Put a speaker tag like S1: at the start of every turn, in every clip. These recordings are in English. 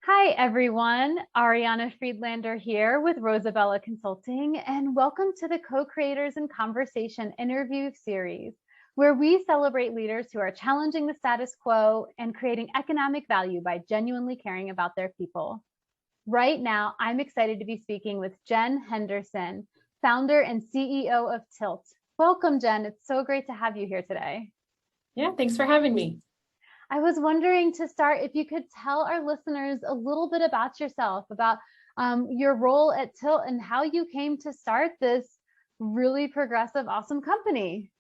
S1: Hi, everyone. Ariana Friedlander here with Rosabella Consulting, and welcome to the Co-Creators in Conversation interview series, where we celebrate leaders who are challenging the status quo and creating economic value by genuinely caring about their people. Right now, I'm excited to be speaking with Jen Henderson, founder and CEO of Tilt. Welcome, Jen. It's so great to have you here today.
S2: Yeah, thanks for having me.
S1: I was wondering to start if you could tell our listeners a little bit about yourself, about your role at Tilt and how you came to start this really progressive, awesome company.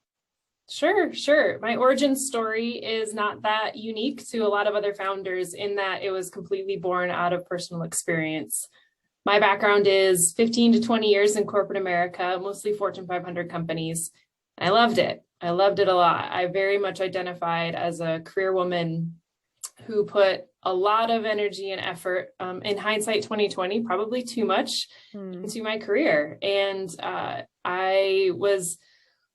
S2: Sure. My origin story is not that unique to a lot of other founders in that it was completely born out of personal experience. My background is 15 to 20 years in corporate America, mostly Fortune 500 companies. I loved it. I loved it a lot. I very much identified as a career woman who put a lot of energy and effort, in hindsight 2020, probably too much, into my career. And I was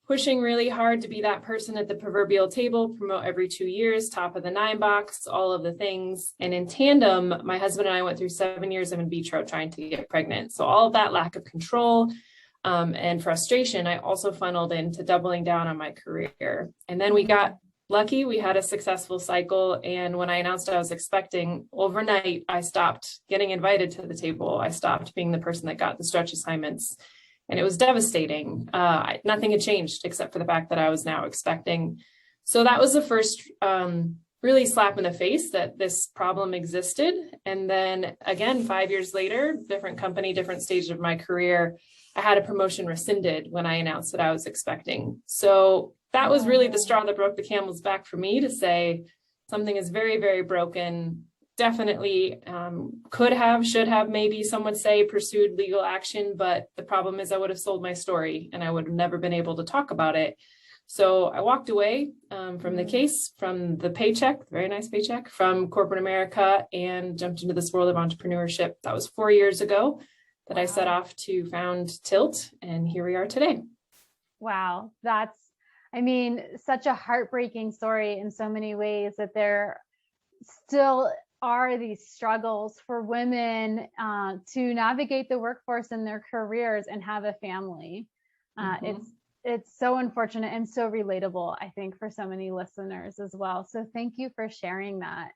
S2: pushing really hard to be that person at the proverbial table, promote every 2 years, top of the 9 box, all of the things. And in tandem, my husband and I went through 7 years of in vitro trying to get pregnant. So all of that lack of control and frustration, I also funneled into doubling down on my career. And then we got lucky. We had a successful cycle. And when I announced I was expecting, overnight, I stopped getting invited to the table. I stopped being the person that got the stretch assignments. And it was devastating. Nothing had changed except for the fact that I was now expecting. So that was the first really slap in the face that this problem existed. And then again, 5 years later, different company, different stage of my career, I had a promotion rescinded when I announced that I was expecting. So that was really the straw that broke the camel's back for me to say something is very, very broken. Definitely could have, should have, maybe some would say pursued legal action, but the problem is I would have sold my story and I would have never been able to talk about it. So I walked away from the case, from the paycheck, very nice paycheck from corporate America, and jumped into this world of entrepreneurship. That was 4 years ago that I set off to found Tilt, and here we are today.
S1: Wow, that's, such a heartbreaking story in so many ways, that there still are these struggles for women to navigate the workforce in their careers and have a family. It's so unfortunate and so relatable, I think, for so many listeners as well. So thank you for sharing that.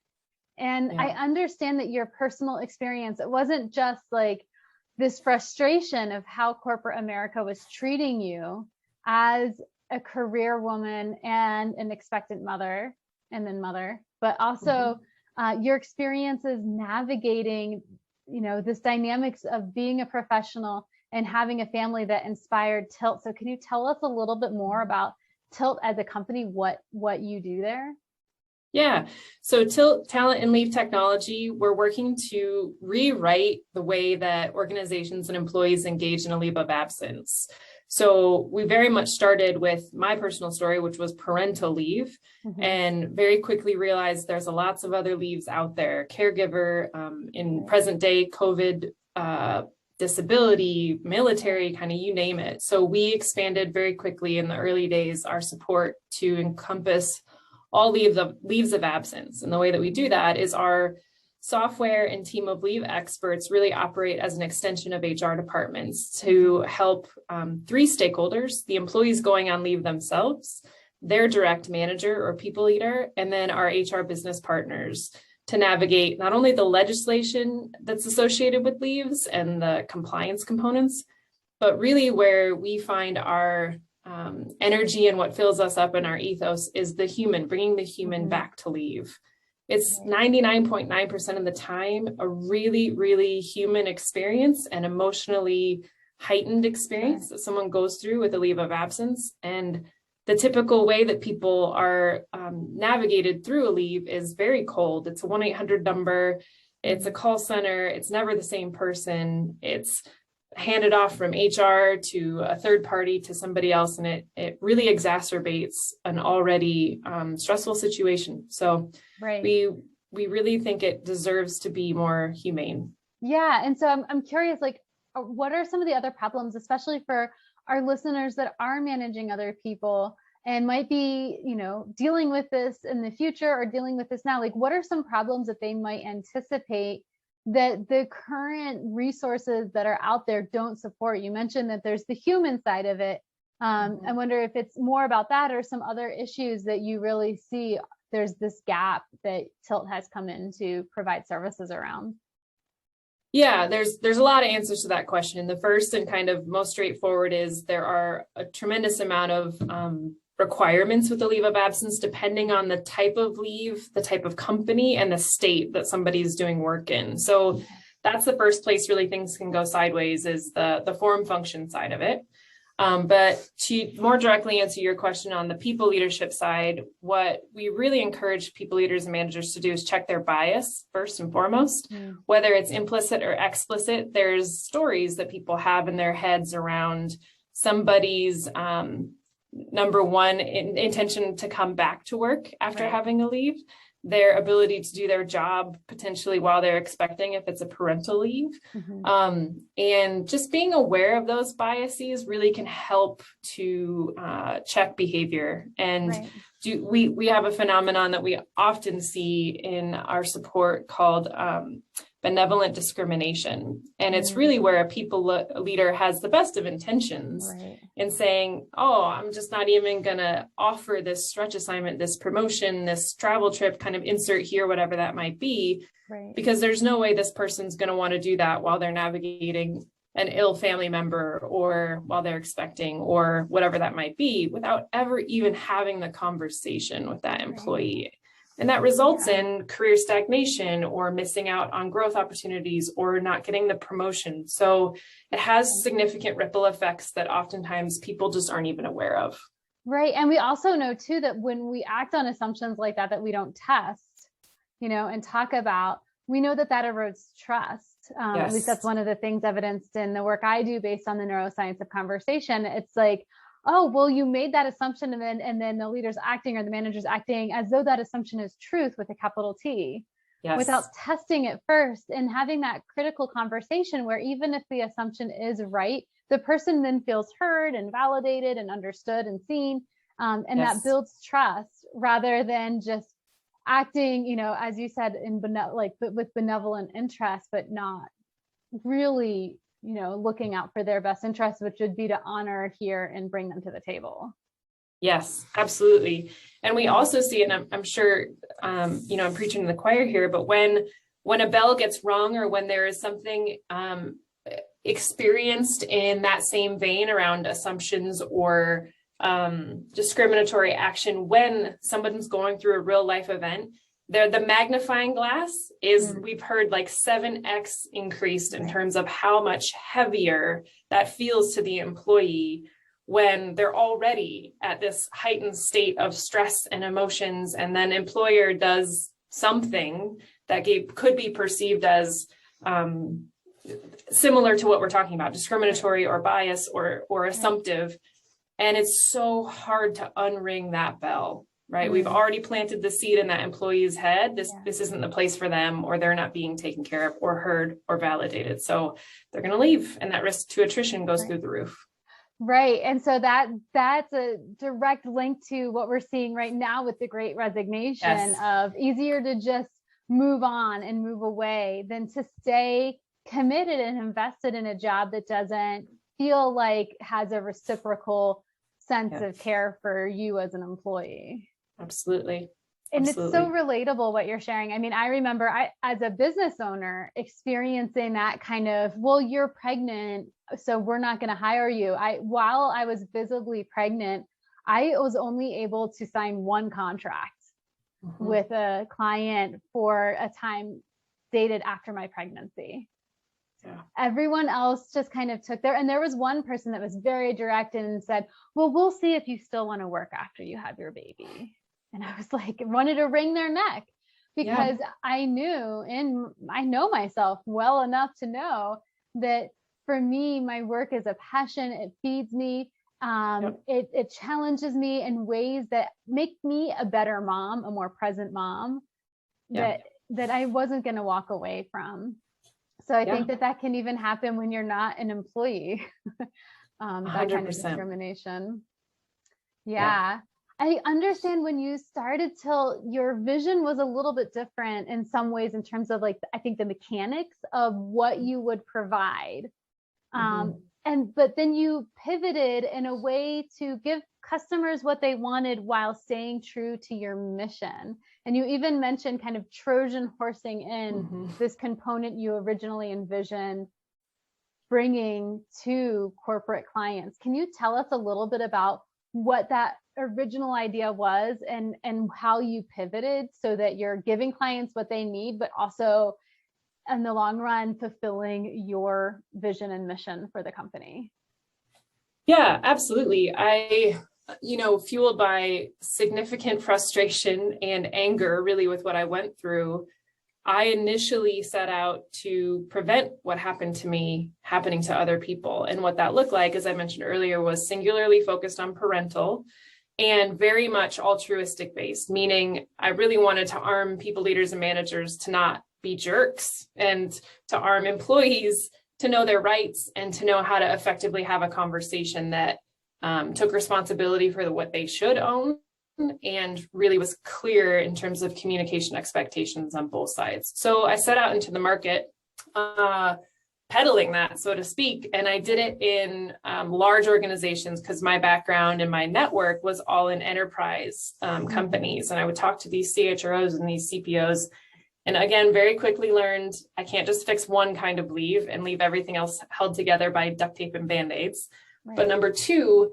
S1: And I understand that your personal experience, it wasn't just like this frustration of how corporate America was treating you as a career woman and an expectant mother, and then mother, but also your experiences navigating, this dynamics of being a professional and having a family that inspired Tilt. So can you tell us a little bit more about Tilt as a company, what you do there?
S2: Yeah. So Tilt Talent and Leave Technology, we're working to rewrite the way that organizations and employees engage in a leave of absence. So we very much started with my personal story, which was parental leave, and very quickly realized there's lots of other leaves out there. Caregiver, in present day, COVID, disability, military, kind of you name it. So we expanded very quickly in the early days our support to encompass all leaves of absence. And the way that we do that is our software and team of leave experts really operate as an extension of HR departments to help 3 stakeholders: the employees going on leave themselves, their direct manager or people leader, and then our HR business partners, to navigate not only the legislation that's associated with leaves and the compliance components, but really where we find our energy and what fills us up in our ethos is the human, bringing the human back to leave. It's 99.9% of the time a really, really human experience and emotionally heightened experience that someone goes through with a leave of absence. And the typical way that people are navigated through a leave is very cold. It's a 1-800 number. It's a call center. It's never the same person. It's handed off from HR to a third party to somebody else. And it really exacerbates an already stressful situation. So we really think it deserves to be more humane.
S1: Yeah. And so I'm curious, like, what are some of the other problems, especially for our listeners that are managing other people and might be, dealing with this in the future or dealing with this now? Like, what are some problems that they might anticipate that the current resources that are out there don't support. You mentioned that there's the human side of it. I wonder if it's more about that or some other issues that you really see there's this gap that Tilt has come in to provide services around.
S2: Yeah, there's a lot of answers to that question. The first and kind of most straightforward is there are a tremendous amount of requirements with the leave of absence, depending on the type of leave, the type of company, and the state that somebody's doing work in. So that's the first place really things can go sideways, is the form function side of it. But to more directly answer your question on the people leadership side, what we really encourage people leaders and managers to do is check their bias first and foremost, whether it's implicit or explicit. There's stories that people have in their heads around somebody's number one intention to come back to work after having a leave, their ability to do their job potentially while they're expecting, if it's a parental leave. And just being aware of those biases really can help to check behavior. And we have a phenomenon that we often see in our support called benevolent discrimination. And it's really where a people leader has the best of intentions in saying, oh, I'm just not even going to offer this stretch assignment, this promotion, this travel trip, kind of insert here, whatever that might be, because there's no way this person's going to want to do that while they're navigating an ill family member or while they're expecting or whatever that might be, without ever even having the conversation with that employee. And that results in career stagnation or missing out on growth opportunities or not getting the promotion. So it has significant ripple effects that oftentimes people just aren't even aware of.
S1: Right. And we also know too, that when we act on assumptions like that, that we don't test, and talk about, we know that erodes trust. At least that's one of the things evidenced in the work I do based on the neuroscience of conversation. It's like, oh, well, you made that assumption, and then the leader's acting or the manager's acting as though that assumption is truth with a capital T, without testing it first and having that critical conversation where even if the assumption is right, the person then feels heard and validated and understood and seen. And that builds trust rather than just acting, as you said, with benevolent interest, but not really looking out for their best interests, which would be to honor, hear, and bring them to the table.
S2: Yes, absolutely. And we also see, and I'm sure, I'm preaching to the choir here, but when a bell gets rung or when there is something experienced in that same vein around assumptions or discriminatory action, when someone's going through a real life event, the magnifying glass is, we've heard, like 7x increased in terms of how much heavier that feels to the employee when they're already at this heightened state of stress and emotions, and then employer does something that could be perceived as similar to what we're talking about, discriminatory or bias or assumptive. And it's so hard to unring that bell. Right. We've already planted the seed in that employee's head. This isn't the place for them, or they're not being taken care of or heard or validated. So they're going to leave, and that risk to attrition goes through the roof.
S1: Right. And so that's a direct link to what we're seeing right now with the Great Resignation, of easier to just move on and move away than to stay committed and invested in a job that doesn't feel like has a reciprocal sense of care for you as an employee.
S2: Absolutely.
S1: And it's so relatable what you're sharing. I mean, I remember as a business owner experiencing that kind of, well, you're pregnant, so we're not going to hire you. While I was visibly pregnant, I was only able to sign one contract with a client for a time dated after my pregnancy. Everyone else just kind of took and there was one person that was very direct and said, well, we'll see if you still want to work after you have your baby. And I was like, wanted to wring their neck, because I knew, and I know myself well enough to know that for me, my work is a passion. It feeds me. It challenges me in ways that make me a better mom, a more present mom, that I wasn't going to walk away from. So I think that can even happen when you're not an employee, that 100%. Kind of discrimination. Yeah. I understand when you started till your vision was a little bit different in some ways in terms of like, I think the mechanics of what you would provide. But then you pivoted in a way to give customers what they wanted while staying true to your mission. And you even mentioned kind of Trojan horsing in this component you originally envisioned bringing to corporate clients. Can you tell us a little bit about what that original idea was and how you pivoted so that you're giving clients what they need, but also in the long run, fulfilling your vision and mission for the company?
S2: Yeah, absolutely. Fueled by significant frustration and anger, really, with what I went through, I initially set out to prevent what happened to me happening to other people. And what that looked like, as I mentioned earlier, was singularly focused on parental and very much altruistic based, meaning I really wanted to arm people, leaders, and managers to not be jerks, and to arm employees to know their rights and to know how to effectively have a conversation that took responsibility for what they should own and really was clear in terms of communication expectations on both sides. So I set out into the market peddling that, so to speak, and I did it in large organizations because my background and my network was all in enterprise companies, and I would talk to these CHROs and these CPOs. And again, very quickly learned I can't just fix one kind of leave and leave everything else held together by duct tape and Band-Aids. Right. But number two,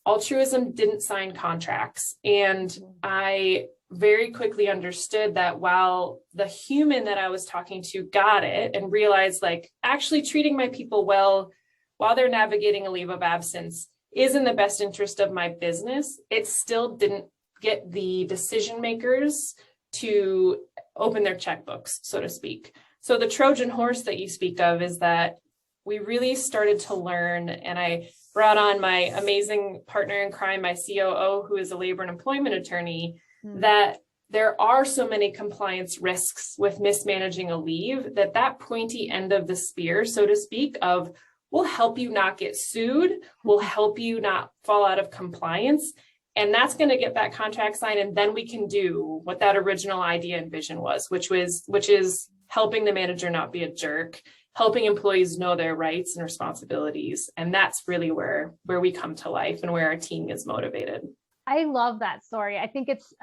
S2: altruism didn't sign contracts. And I very quickly understood that while the human that I was talking to got it and realized like actually treating my people well while they're navigating a leave of absence is in the best interest of my business, it still didn't get the decision makers to open their checkbooks, so to speak. So the Trojan horse that you speak of is that we really started to learn, and I brought on my amazing partner in crime, my COO, who is a labor and employment attorney, that there are so many compliance risks with mismanaging a leave that pointy end of the spear, so to speak, of we'll help you not get sued, we'll help you not fall out of compliance. And that's going to get that contract signed. And then we can do what that original idea and vision was, which is helping the manager not be a jerk, helping employees know their rights and responsibilities. And that's really where we come to life and where our team is motivated.
S1: I love that story. I think it's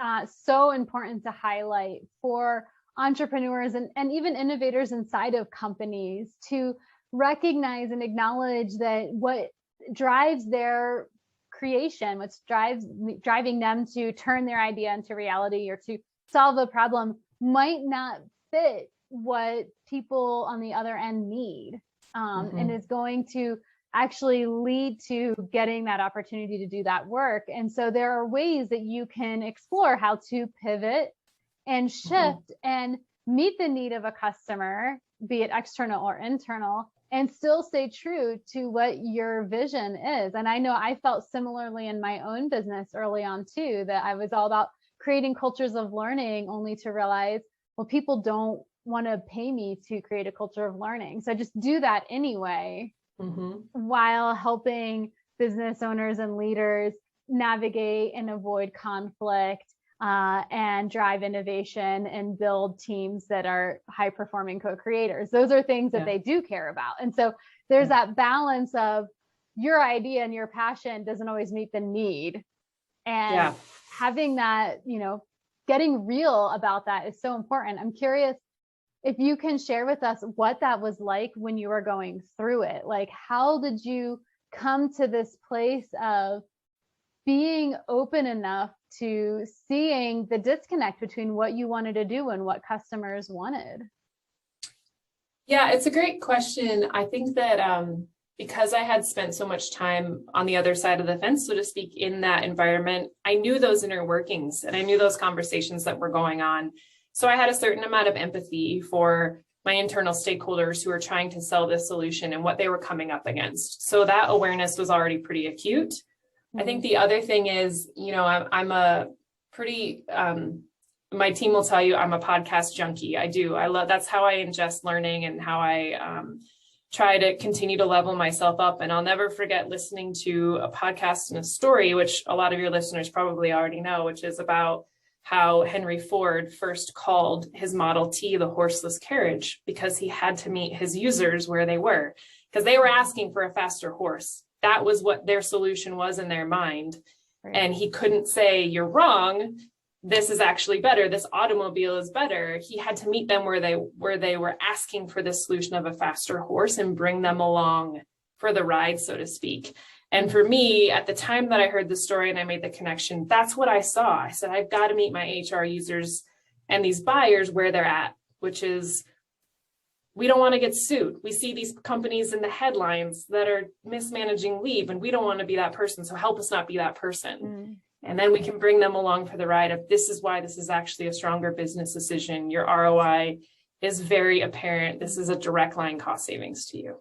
S1: so important to highlight for entrepreneurs and even innovators inside of companies to recognize and acknowledge that what drives their creation, what's driving them to turn their idea into reality or to solve a problem might not fit what people on the other end need, and is going to actually lead to getting that opportunity to do that work. And so there are ways that you can explore how to pivot and shift and meet the need of a customer, be it external or internal, and still stay true to what your vision is. And I know I felt similarly in my own business early on too, that I was all about creating cultures of learning, only to realize, well, people don't want to pay me to create a culture of learning. So I just do that anyway, while helping business owners and leaders navigate and avoid conflict, and drive innovation and build teams that are high performing co-creators. Those are things that they do care about. And so there's that balance of your idea and your passion doesn't always meet the need. And having that, getting real about that is so important. I'm curious if you can share with us what that was like when you were going through it. Like, how did you come to this place of being open enough to seeing the disconnect between what you wanted to do and what customers wanted?
S2: Yeah, it's a great question. I think that because I had spent so much time on the other side of the fence, so to speak, in that environment, I knew those inner workings and I knew those conversations that were going on. So I had a certain amount of empathy for my internal stakeholders who were trying to sell this solution and what they were coming up against. So that awareness was already pretty acute. I think the other thing is, I'm a pretty, my team will tell you I'm a podcast junkie. I love, that's how I ingest learning and how I try to continue to level myself up. And I'll never forget listening to a podcast and a story, which a lot of your listeners probably already know, which is about how Henry Ford first called his Model T the horseless carriage, because he had to meet his users where they were, because they were asking for a faster horse. That was what their solution was in their mind. Right. And he couldn't say, you're wrong. This is actually better. This automobile is better. He had to meet them where they were asking for the solution of a faster horse and bring them along for the ride, so to speak. And for me, at the time that I heard the story and I made the connection, that's what I saw. I said, I've got to meet my HR users and these buyers where they're at, which is, we don't want to get sued. We see these companies in the headlines that are mismanaging leave, and we don't want to be that person. So help us not be that person. Mm. And then we can bring them along for the ride of, this is why this is actually a stronger business decision. Your ROI is very apparent. This is a direct line cost savings to you.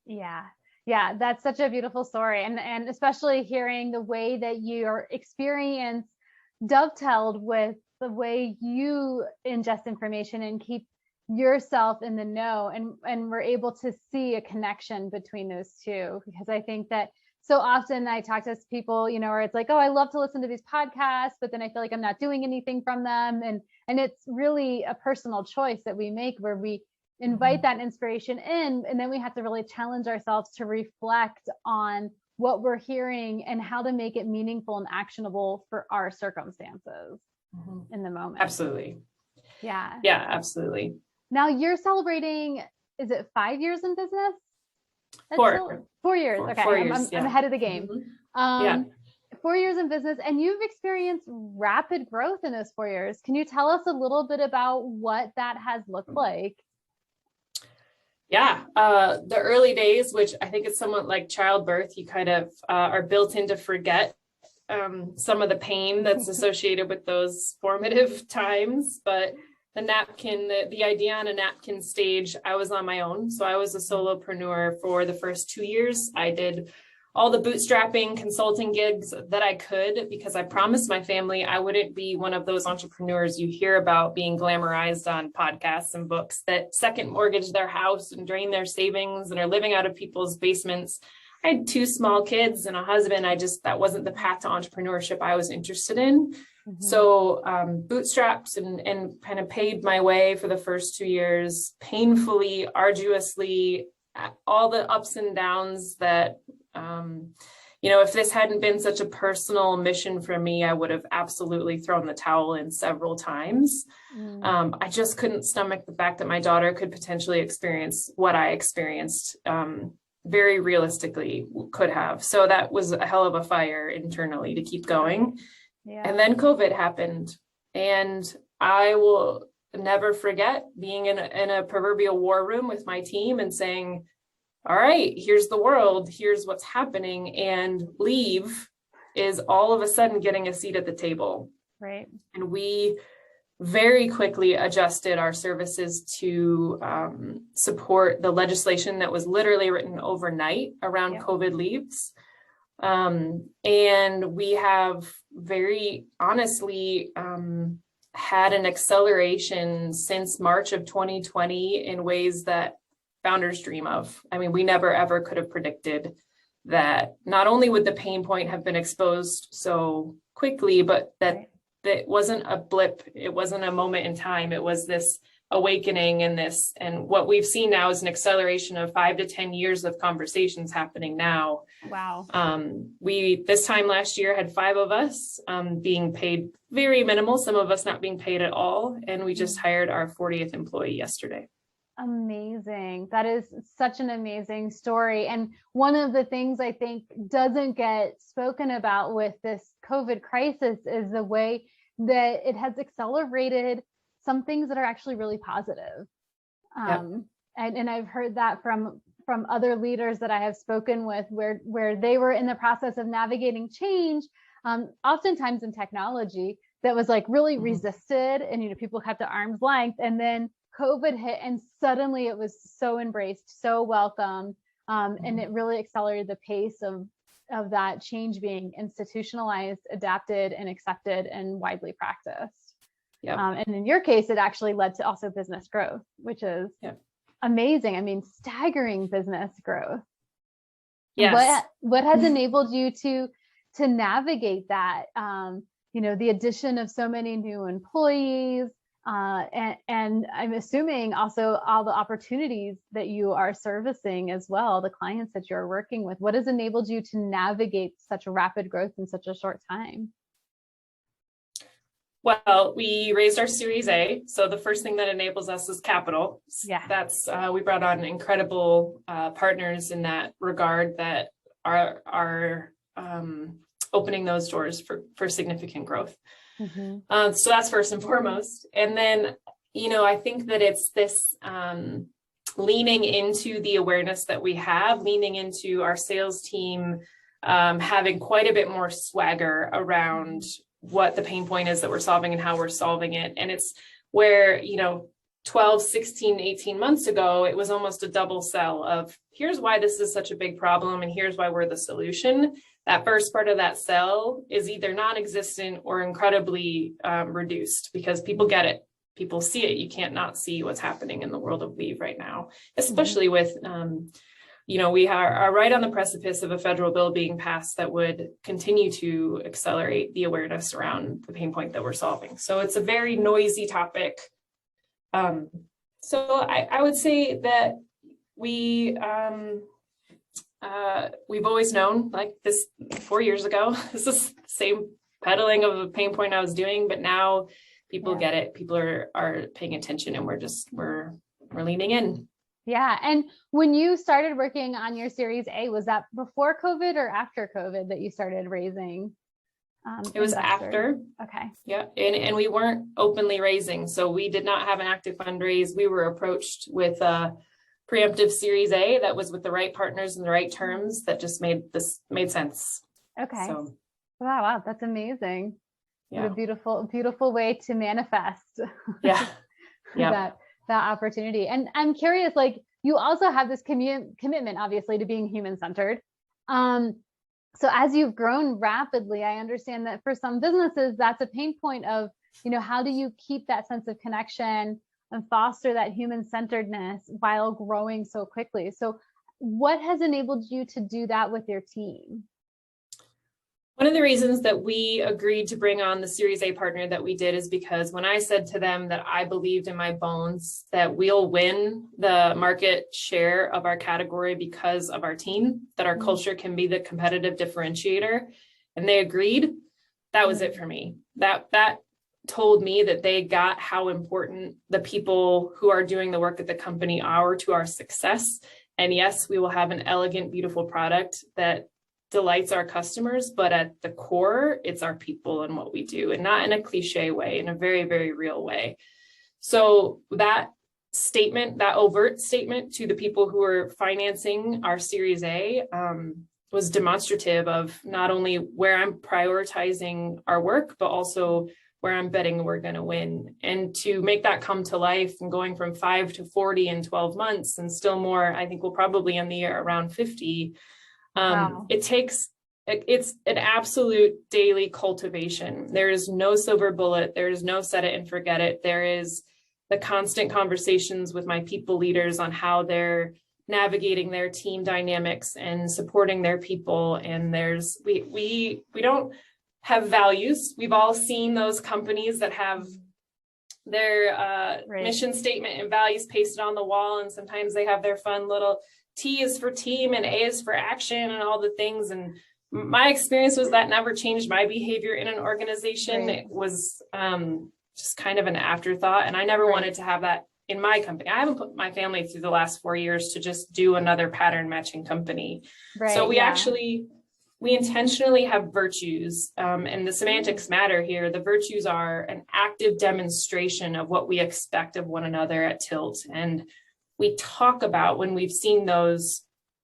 S1: Yeah. Yeah, that's such a beautiful story. And especially hearing the way that your experience dovetailed with the way you ingest information and keep yourself in the know, and we're able to see a connection between those two. Because I think that so often I talk to people, where it's like, oh, I love to listen to these podcasts, but then I feel like I'm not doing anything from them. And it's really a personal choice that we make, where we invite that inspiration in, and then we have to really challenge ourselves to reflect on what we're hearing and how to make it meaningful and actionable for our circumstances in the moment.
S2: Absolutely.
S1: Yeah.
S2: Yeah, absolutely.
S1: Now you're celebrating, is it 5 years in business?
S2: 4.
S1: 4 years. Okay.
S2: 4 years,
S1: I'm ahead of the game. 4 years in business, and you've experienced rapid growth in those 4 years. Can you tell us a little bit about what that has looked like?
S2: Yeah, the early days, which I think is somewhat like childbirth, you kind of are built in to forget some of the pain that's associated with those formative times. But the napkin, the idea on a napkin stage, I was on my own. So I was a solopreneur for the first 2 years. I did all the bootstrapping consulting gigs that I could, because I promised my family I wouldn't be one of those entrepreneurs you hear about being glamorized on podcasts and books that second mortgage their house and drain their savings and are living out of people's basements. I had 2 small kids and a husband. That wasn't the path to entrepreneurship I was interested in. So bootstrapped and kind of paid my way for the first 2 years, painfully, arduously, all the ups and downs that, if this hadn't been such a personal mission for me, I would have absolutely thrown the towel in several times. I just couldn't stomach the fact that my daughter could potentially experience what I experienced, very realistically could have. So that was a hell of a fire internally to keep going. Yeah. And then COVID happened, and I will never forget being in a proverbial war room with my team and saying, all right, here's the world, here's what's happening. And leave is all of a sudden getting a seat at the table.
S1: Right.
S2: And we very quickly adjusted our services to support the legislation that was literally written overnight around COVID leaves. And we have very honestly had an acceleration since March of 2020 in ways that founders dream of. I mean, we never, ever could have predicted that not only would the pain point have been exposed so quickly, but that wasn't a blip. It wasn't a moment in time. It was this awakening and what we've seen now is an acceleration of 5 to 10 years of conversations happening now.
S1: Wow.
S2: We, this time last year, had 5 of us being paid very minimal, some of us not being paid at all. And we just hired our 40th employee yesterday.
S1: Amazing. That is such an amazing story. And one of the things I think doesn't get spoken about with this COVID crisis is the way that it has accelerated some things that are actually really positive. And I've heard that from other leaders that I have spoken with, where they were in the process of navigating change, oftentimes in technology that was like really resisted, and people kept at arm's length, and then COVID hit, and suddenly it was so embraced, so welcome, and it really accelerated the pace of that change being institutionalized, adapted, and accepted, and widely practiced. And in your case, it actually led to also business growth, which is amazing. I mean, staggering business growth.
S2: Yes.
S1: What has enabled you to navigate that? The addition of so many new employees, and I'm assuming also all the opportunities that you are servicing as well, the clients that you're working with. What has enabled you to navigate such rapid growth in such a short time?
S2: Well, we raised our Series A. So the first thing that enables us is capital.
S1: Yeah.
S2: That's we brought on incredible partners in that regard that are opening those doors for significant growth.
S1: Mm-hmm.
S2: So that's first and foremost. And then, I think that it's this leaning into the awareness that we have, leaning into our sales team, having quite a bit more swagger around what the pain point is that we're solving and how we're solving it. And it's where, 12, 16, 18 months ago, it was almost a double sell of here's why this is such a big problem and here's why we're the solution. That first part of that sell is either non-existent or incredibly reduced because people get it. People see it. You can't not see what's happening in the world of leave right now, especially with we are right on the precipice of a federal bill being passed that would continue to accelerate the awareness around the pain point that we're solving. So it's a very noisy topic. So I would say that we've always known, like this 4 years ago, this is the same peddling of a pain point I was doing, but now people get it. People are paying attention, and we're leaning in.
S1: Yeah. And when you started working on your Series A, was that before COVID or after COVID that you started raising?
S2: It was after.
S1: Okay.
S2: Yeah. And we weren't openly raising. So we did not have an active fundraise. We were approached with a preemptive Series A that was with the right partners and the right terms that just made sense.
S1: Okay.
S2: So,
S1: wow. That's amazing.
S2: Yeah.
S1: What a beautiful way to manifest.
S2: Yeah. Yeah.
S1: that opportunity. And I'm curious, like you also have this commitment, obviously, to being human-centered. So as you've grown rapidly, I understand that for some businesses, that's a pain point of, how do you keep that sense of connection and foster that human-centeredness while growing so quickly? So what has enabled you to do that with your team?
S2: One of the reasons that we agreed to bring on the Series A partner that we did is because when I said to them that I believed in my bones that we'll win the market share of our category because of our team, that our culture can be the competitive differentiator, and they agreed, that was it for me. That told me that they got how important the people who are doing the work at the company are to our success. And yes, we will have an elegant, beautiful product that delights our customers, but at the core, it's our people and what we do, and not in a cliche way, in a very, very real way. So that statement, that overt statement to the people who are financing our Series A was demonstrative of not only where I'm prioritizing our work, but also where I'm betting we're going to win. And to make that come to life and going from 5 to 40 in 12 months and still more, I think we'll probably end the year around 50.
S1: Wow.
S2: It's an absolute daily cultivation. There is no silver bullet. There is no set it and forget it. There is the constant conversations with my people leaders on how they're navigating their team dynamics and supporting their people. And we don't have values. We've all seen those companies that have their mission statement and values pasted on the wall. And sometimes they have their fun little T is for team and A is for action and all the things. And my experience was that never changed my behavior in an organization. Right. It was just kind of an afterthought. And I never wanted to have that in my company. I haven't put my family through the last 4 years to just do another pattern matching company. Right, so we intentionally have virtues, and the semantics matter here. The virtues are an active demonstration of what we expect of one another at Tilt. And we talk about when we've seen those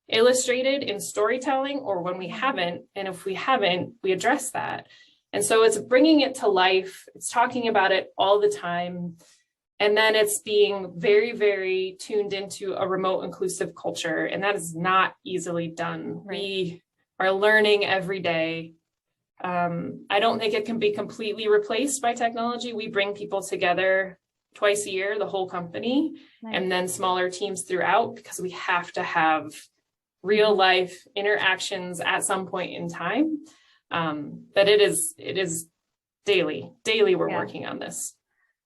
S2: illustrated in storytelling or when we haven't. And if we haven't, we address that. And so it's bringing it to life. It's talking about it all the time. And then it's being very, very tuned into a remote inclusive culture. And that is not easily done. Right. We are learning every day. I don't think it can be completely replaced by technology. We bring people together twice a year, the whole company,
S1: Nice.
S2: and then smaller teams throughout, because we have to have real life interactions at some point in time. But it is daily we're working on this.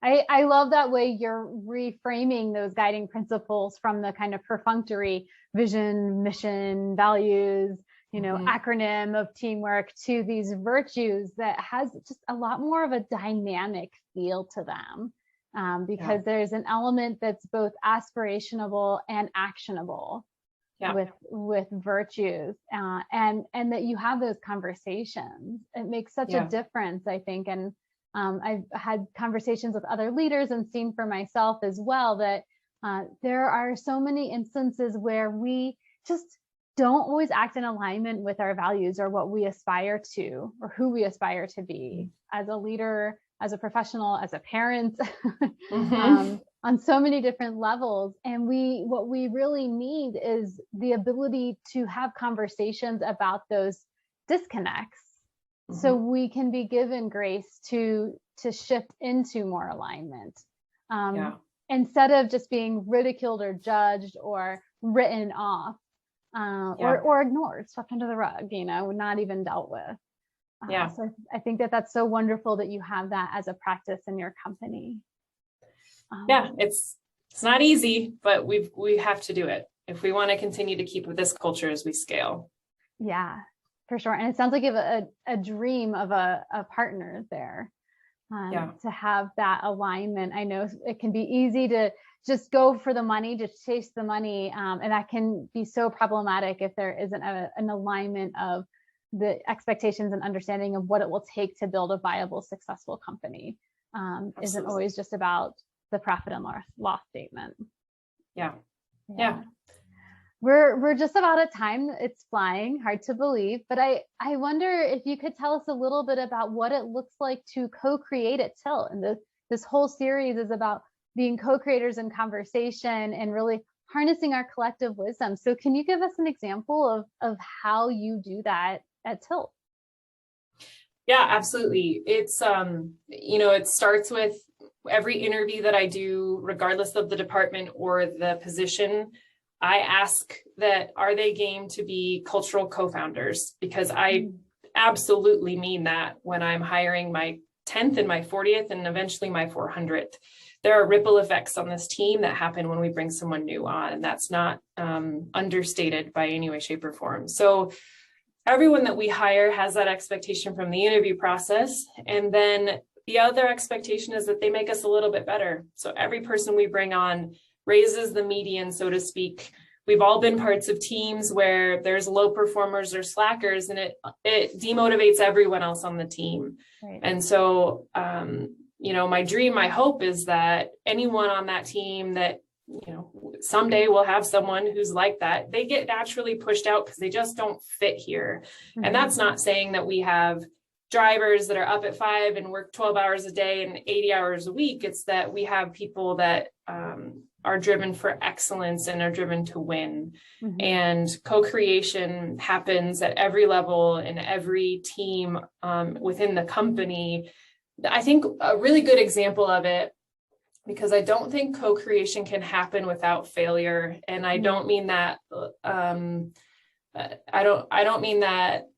S1: I love that way you're reframing those guiding principles from the kind of perfunctory vision, mission, values, acronym of teamwork to these virtues that has just a lot more of a dynamic feel to them, because there's an element that's both aspirational and actionable with virtues, and that you have those conversations. It makes such a difference, I think. And I've had conversations with other leaders and seen for myself as well that there are so many instances where we just don't always act in alignment with our values or what we aspire to or who we aspire to be as a leader, as a professional, as a parent, on so many different levels. And what we really need is the ability to have conversations about those disconnects, so we can be given grace to shift into more alignment, instead of just being ridiculed or judged or written off, or ignored, swept under the rug, not even dealt with. So I think that's so wonderful that you have that as a practice in your company.
S2: It's not easy, but we have to do it if we want to continue to keep with this culture as we scale.
S1: Yeah, for sure. And it sounds like you have a dream of a partner there, to have that alignment. I know it can be easy to just go for the money, to chase the money. And that can be so problematic if there isn't an alignment of the expectations and understanding of what it will take to build a viable, successful company. Isn't always just about the profit and loss statement. Yeah. We're just about at time. It's flying, hard to believe. But I wonder if you could tell us a little bit about what it looks like to co-create at Tilt. And this whole series is about being co-creators in conversation and really harnessing our collective wisdom. So can you give us an example of how you do that at Tilt?
S2: Yeah, absolutely. It's, it starts with every interview that I do, regardless of the department or the position. I ask that, are they game to be cultural co-founders? Because I absolutely mean that when I'm hiring my 10th and my 40th and eventually my 400th. There are ripple effects on this team that happen when we bring someone new on, and that's not understated by any way, shape, or form. So everyone that we hire has that expectation from the interview process. And then the other expectation is that they make us a little bit better. So every person we bring on raises the median, so to speak. We've all been parts of teams where there's low performers or slackers, and it demotivates everyone else on the team. Right. And so, my dream, my hope is that anyone on that team that, someday we'll have someone who's like that, they get naturally pushed out because they just don't fit here. Mm-hmm. And that's not saying that we have drivers that are up at 5 and work 12 hours a day and 80 hours a week. It's that we have people that are driven for excellence and are driven to win. Mm-hmm. And co-creation happens at every level in every team within the company. I think a really good example of it, because I don't think co-creation can happen without failure. And I don't mean that, I don't mean that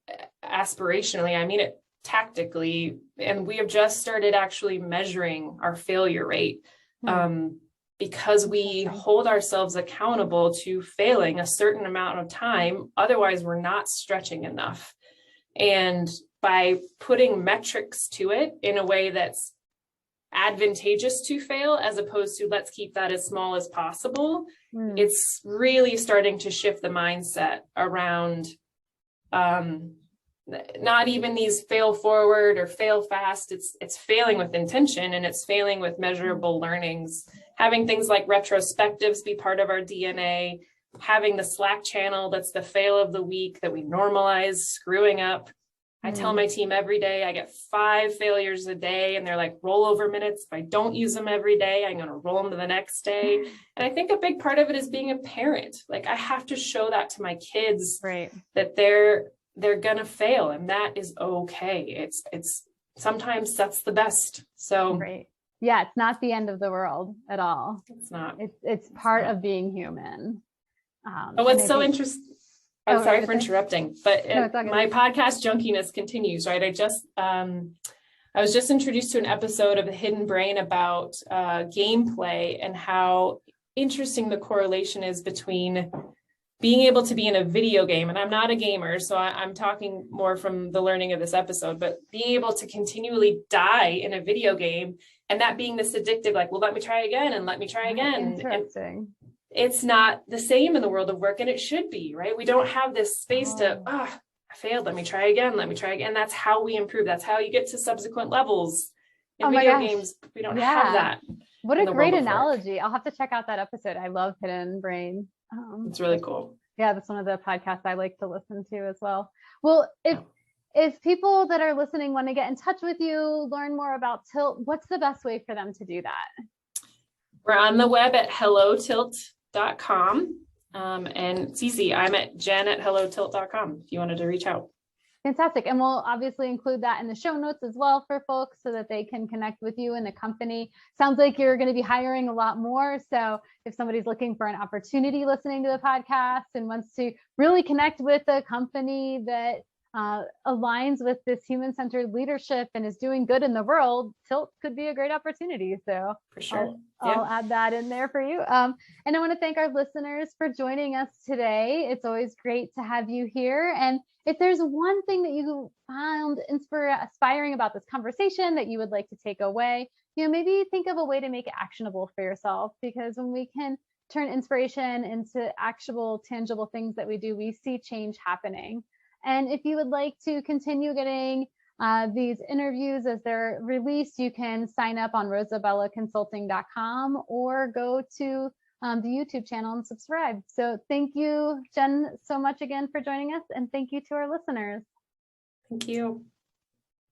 S2: aspirationally, I mean it tactically. And we have just started actually measuring our failure rate, because we hold ourselves accountable to failing a certain amount of time. Otherwise, we're not stretching enough. And by putting metrics to it in a way that's advantageous to fail, as opposed to let's keep that as small as possible, it's really starting to shift the mindset around not even these fail forward or fail fast. It's failing with intention, and it's failing with measurable learnings. Having things like retrospectives be part of our DNA, having the Slack channel that's the fail of the week that we normalize screwing up. I tell my team every day I get 5 failures a day, and they're like rollover minutes. If I don't use them every day, I'm going to roll them to the next day. And I think a big part of it is being a parent. Like, I have to show that to my kids, right, that they're going to fail, and that is okay. It's sometimes that's the best. So
S1: right. Yeah, it's not the end of the world at all.
S2: It's not.
S1: It's part of being human.
S2: But what's so interesting, I'm sorry for interrupting, but my podcast junkiness continues, right? I was just introduced to an episode of The Hidden Brain about gameplay and how interesting the correlation is between being able to be in a video game. And I'm not a gamer, so I'm talking more from the learning of this episode, but being able to continually die in a video game and that being this addictive, like, well, let me try again and let me try again.
S1: Interesting.
S2: And it's not the same in the world of work, and it should be, right? We don't have this space to, I failed, let me try again, let me try again. That's how we improve. That's how you get to subsequent levels. In video games, we don't have that.
S1: What a great analogy. I'll have to check out that episode. I love Hidden Brain.
S2: It's really cool.
S1: Yeah, that's one of the podcasts I like to listen to as well. Well, if people that are listening want to get in touch with you, learn more about Tilt, what's the best way for them to do that?
S2: We're on the web at hellotilt.com. And it's easy. I'm at jen@hellotilt.com if you wanted to reach out.
S1: Fantastic. And we'll obviously include that in the show notes as well for folks so that they can connect with you and the company. Sounds like you're going to be hiring a lot more. So if somebody's looking for an opportunity listening to the podcast and wants to really connect with a company that aligns with this human-centered leadership and is doing good in the world, Tilt could be a great opportunity. So
S2: for sure,
S1: I'll add that in there for you. And I want to thank our listeners for joining us today. It's always great to have you here. And if there's one thing that you found inspiring about this conversation that you would like to take away, maybe think of a way to make it actionable for yourself, because when we can turn inspiration into actual, tangible things that we do, we see change happening. And if you would like to continue getting these interviews as they're released, you can sign up on rosabellaconsulting.com or go to the YouTube channel and subscribe. So thank you, Jen, so much again for joining us. And thank you to our listeners.
S2: Thank you.